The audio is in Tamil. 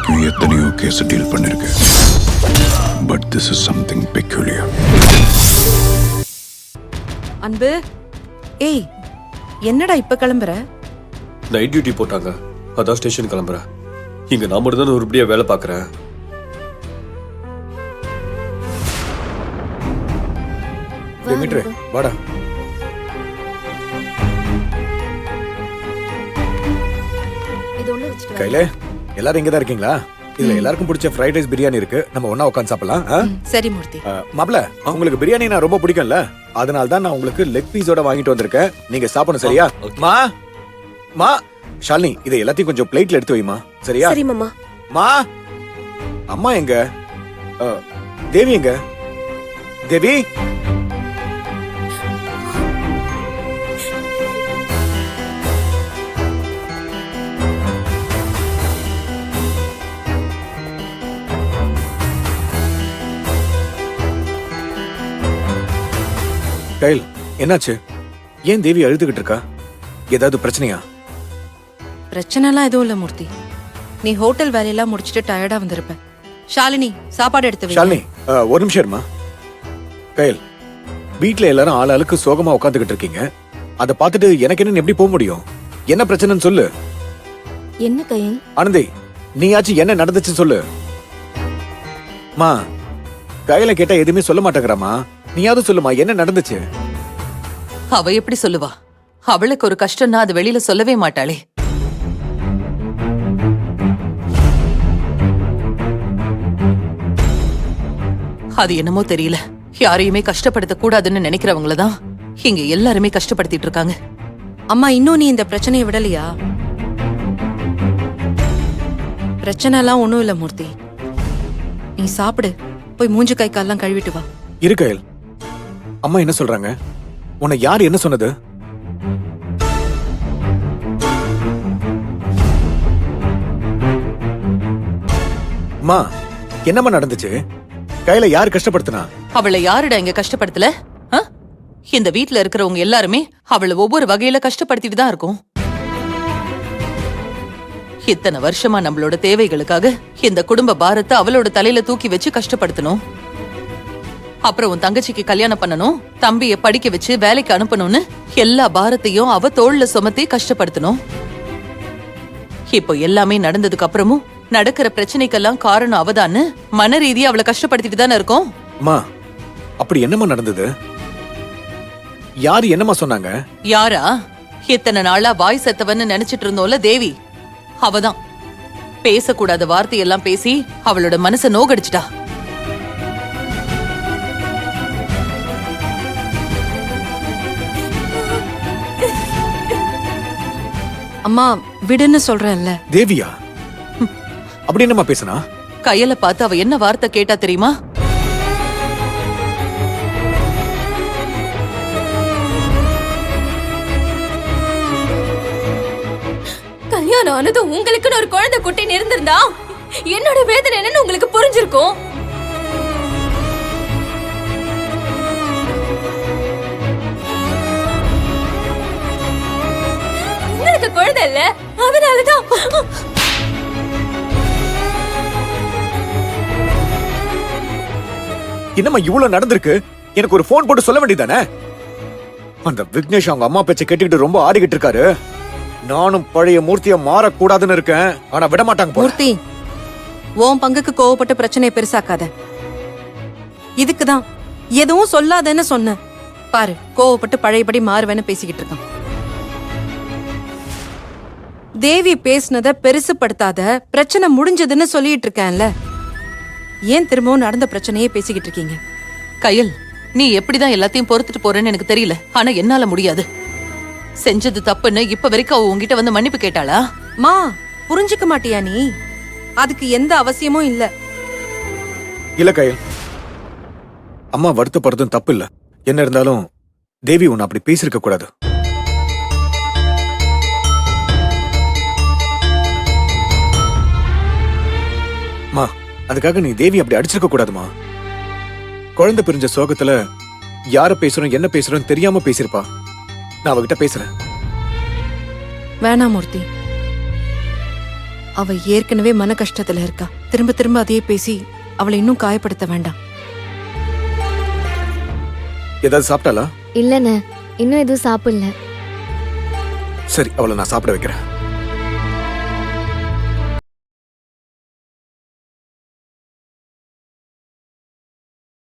வரைக்கும் எத்தனையோ கேஸ் டீல் பண்ணிருக்கேன். But this is something peculiar. அன்பு, ஏய் என்னடா இப்ப கிளம்புற? நைட் டியூட்டி போட்டாங்க, அதான் ஸ்டேஷன் கிளம்புறேன். இங்க நான் மட்டும் தான் உருப்படியா வேலை பார்க்கறேன். வாடா. கையில எல்லாரும் இங்கதான் இருக்கீங்களா? இதுல எல்லாருக்கும் பிடிச்ச ஃப்ரைட் ரைஸ் பிரியாணி இருக்கு, நம்ம ஒண்ணா உட்கார்ந்து சாப்பிடலாம். சரி மூர்த்தி. மாப்ள, உங்களுக்கு பிரியாணி நான் ரொம்ப பிடிக்கும்ல, அதனால தான் நான் உங்களுக்கு லெக் பீஸோட வாங்கிட்டு வந்திருக்கேன். நீங்க சாப்பிடணும், சரியா? மா மா ஷாலினி, இதை எல்லாத்தையும் கொஞ்சம் பிளேட்ல எடுத்து வைமா, சரியா? சரி மாமா. மா, அம்மா எங்க? தேவி எங்க? தேவி, கைல், என்னாச்சு? ஏன் தேவி அழுதுகிட்டு இருக்கா? ஏதாவது பிரச்சனையா? பிரச்சனைலாம் எதுவும் இல்ல மூர்த்தி. நீ ஹோட்டல் வேலையெல்லாம் முடிச்சிட்டு டயர்டா வந்திருப்ப. ஷாலினி சாப்பாடு எடுத்து வை. ஷாலினி, ஒரு நிமிஷம் இருமா. கைல், வீட்ல எல்லாரும் ஆளாளுக்கு சோகமா உட்காந்துக்கிட்டு இருக்கீங்க. அதை பார்த்துட்டு எனக்கு என்ன எப்படி போக முடியும்? என்ன பிரச்சனைன்னு சொல்லு. என்ன கையல்? ஆனந்தி, நீயாச்சும் என்ன நடந்துச்சுன்னு சொல்லு. மா, கையில கேட்டா எதுவுமே சொல்ல மாட்டேங்கிறாமா, நீயாவது சொல்லுமா, என்ன நடந்துச்சு? அவ எப்படி சொல்லுவா? அவளுக்கு ஒரு கஷ்டம்னா அது வெளியில சொல்லவே மாட்டாளே. அது என்னமோ தெரியல, யாரையுமே கஷ்டப்படுத்த கூடாதுன்னு நினைக்கிறவங்களதான் இங்க எல்லாருமே கஷ்டப்படுத்திட்டு இருக்காங்க. அம்மா, இன்னும் நீ இந்த பிரச்சனையை விடலையா? பிரச்சனை எல்லாம் ஒண்ணும் இல்ல மூர்த்தி. நீ சாப்பிடு, போய் மூஞ்சி கை கால்லாம் கழுவிட்டு வா. இரு கையல், அம்மா என்ன சொல்றாங்க? உன்னை யார் என்ன சொன்னது? அம்மா, என்னம்மா நடந்துச்சு? கையில யார் கஷ்டப்படுத்தினா? அவளை யாருடா இங்க கஷ்டப்படுத்தல? இந்த வீட்ல இருக்கிறவங்க எல்லாருமே அவளை ஒவ்வொரு வகையில கஷ்டப்படுத்திட்டு தான் இருக்கும். இத்தனை வருஷமா நம்மளோட தேவைகளுக்காக இந்த குடும்ப பாரத்தை அவளோட தலையில தூக்கி வச்சு கஷ்டப்படுத்தணும். அப்புறம் உன் தங்கச்சிக்கு கல்யாணம் பண்ணணும், தம்பிய படிக்க வச்சு வேலைக்கு அனுப்பணும்னு எல்லா பாரத்தையும் அவ தோள்ல சுமத்தி கஷ்டப்படுத்தணும். இப்போ எல்லாமே நடந்ததுக்கு அப்புறமும் நடக்கிற பிரச்சனைக்கெல்லாம் காரணம் அவதான்னு மன ரீதியா அவளை கஷ்டப்படுத்திட்டு தானே இருக்கோம். அம்மா, அப்படி என்னம்மா நடந்தது? யாரு என்னம்மா சொன்னாங்க? யாரா? இத்தனை நாளா வாய் செத்தவன்னு நினைச்சிட்டு இருந்தோம்ல தேவி, அவதான் பேசக்கூடாத வார்த்தையெல்லாம் பேசி அவளோட மனச நோகடிச்சிட்டா. அம்மா விடுன்னு சொல்றேன்ல. தேவியா? அப்படி என்னம்மா பேசுனா? கையில பார்த்து அவ என்ன வார்த்தை கேட்டா தெரியுமா? கல்யாணம் ஆனது உங்களுக்குன்னு ஒரு குழந்தை குட்டி இருந்திருந்தா என்னோட வேதனை என்னன்னு உங்களுக்கு புரிஞ்சிருக்கும். உங்களுக்கு குழந்தை இல்ல, அதனாலதான். என்னம்மா இவ்வளவு நடந்திருக்கு? எனக்கு ஒரு போன் போட்டு சொல்ல வேண்டியதானே? அந்த விக்னேஷ் அவங்க அம்மா பேச்சை கேட்டுக்கிட்டு ரொம்ப ஆடிக்கிட்டு இருக்காரு. நானும் பழைய மூர்த்திய மாறக்கூடாதுன்னு இருக்கேன், ஆனா விட மாட்டாங்க. மூர்த்தி, உன் பங்குக்கு கோவப்பட்ட பிரச்சனையை பெருசாக்காத. இதுக்குதான் எதுவும் சொல்லாதன்னு சொன்ன பாரு. கோவப்பட்டு பழையபடி மாறுவேன்னு பேசிக்கிட்டு இருக்கான். தேவி பேசுனத பெருசுப்படுத்தாத, பிரச்சனை முடிஞ்சதுன்னு சொல்லிட்டு இருக்கேன்ல. ஏன் திரும்பவும் நடந்த பிரச்சனையே பேசிக்கிட்டு இருக்கீங்க? கையல், நீ எப்படிதான் எல்லாத்தையும் பொறுத்துட்டு போறேன்னு எனக்கு தெரியல, ஆனா என்னால முடியாது. செஞ்சது தப்புன்னு இப்ப வரைக்கும் அவ உங்ககிட்ட வந்து மன்னிப்பு கேட்டாளா? மா, புரிஞ்சுக்க மாட்டியா நீ? அதுக்கு எந்த அவசியமும் இல்ல. இல்ல கையல், அம்மா வருத்தப்படுறதும் தப்பு இல்ல. என்ன இருந்தாலும் தேவி உன்னை அப்படி பேசிருக்க கூடாது. மா, அதுக்காக நீ தேவி அப்படி அடிச்சிருக்க கூடாதுமா. குழந்தை பிரிஞ்ச சோகத்துல யார பேசுறோம் என்ன பேசுறோம் தெரியாம பேசிருப்பா. நான் அவகிட்ட பேசுறேன். வேணாம் மூர்த்தி, அவ ஏற்கனவே மன கஷ்டத்துல இருக்கா. திரும்ப திரும்ப அதையே பேசி அவளை இன்னும் காயப்படுத்த வேண்டாம். ஏதாவது சாப்பிட்டாளா? இல்லண்ணே, இன்னும் எதுவும் சாப்பிடல. சரி, அவளை நான் சாப்பிட வைக்கிறேன்.